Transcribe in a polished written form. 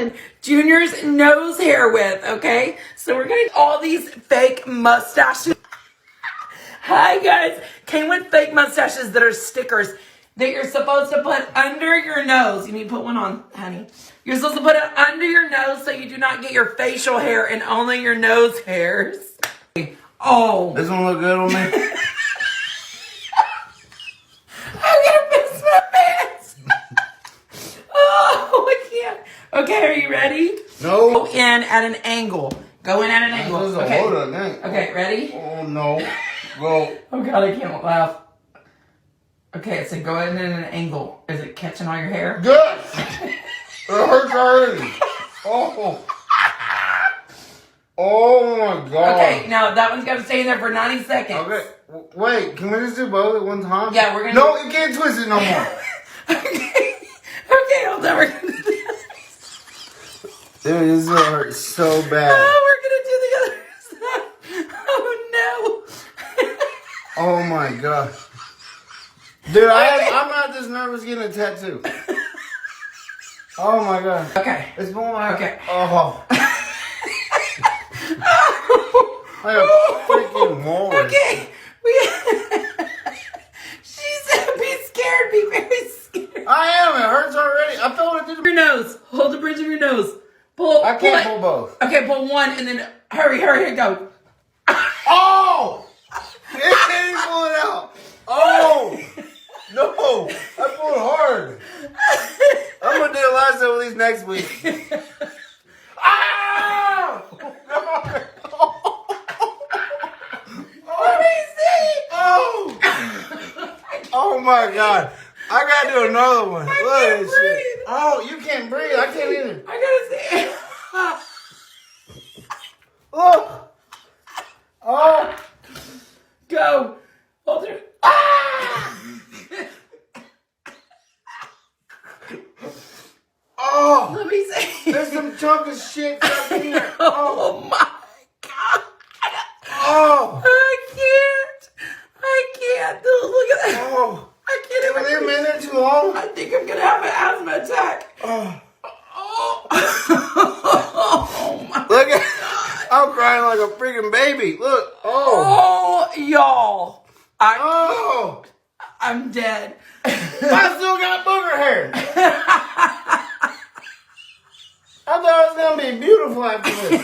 on Junior's nose hair with, okay? So we're getting all these fake mustaches. Hi guys, came with fake mustaches that are stickers that you're supposed to put under your nose. You need to put one on, honey. You're supposed to put it under your nose so you do not get your facial hair and only your nose hairs. Oh. This one look good on me? I'm gonna miss my pants. Oh, I can't. Okay, are you ready? No. Go in at an angle. Go in at an angle. Okay. Okay, ready? Oh no. Go. Oh God, I can't laugh. Okay, so go in at an angle. Is it catching all your hair? Good. It hurts already. Oh. Oh my God. Okay, now that one's gotta stay in there for 90 seconds. Okay. Wait, can we just do both at one time? Yeah, we're gonna. No, you can't twist it no more. Okay. Okay, hold on. We're gonna do this. Dude, this will hurt so bad. Oh, we're gonna do the other side. Oh no. Oh my God. Dude, I'm not this nervous getting a tattoo. Oh my God. Okay. It's going like. Okay. Oh. Like a freaking walrus. Okay. She said be scared. Be very scared. I am. It hurts already. I felt it through Your nose. Hold the bridge of your nose. Pull. I can't pull both. Okay, pull one and then hurry, go. Oh! It can't pull it out. Oh! No! I pulled hard. I'm going to do a lot of these next week. Ah! No! Let me see. Oh! Oh my God. I got to do another one. Look at this shit. Oh, you can't breathe. I can't either. I gotta see. Look. Oh. Go. Hold it. Ah! Oh. Let me see. There's some chunk of shit stuck in here. Oh my God. Oh. I can't. Look at that. Oh. I can't Was even it a minute too long? I think I'm gonna have an asthma attack. Oh. Oh, oh my Look at I'm crying like a freaking baby. Look. Oh. Oh, y'all. Oh. I'm dead. I still got booger hair. I thought it was going to be beautiful after this.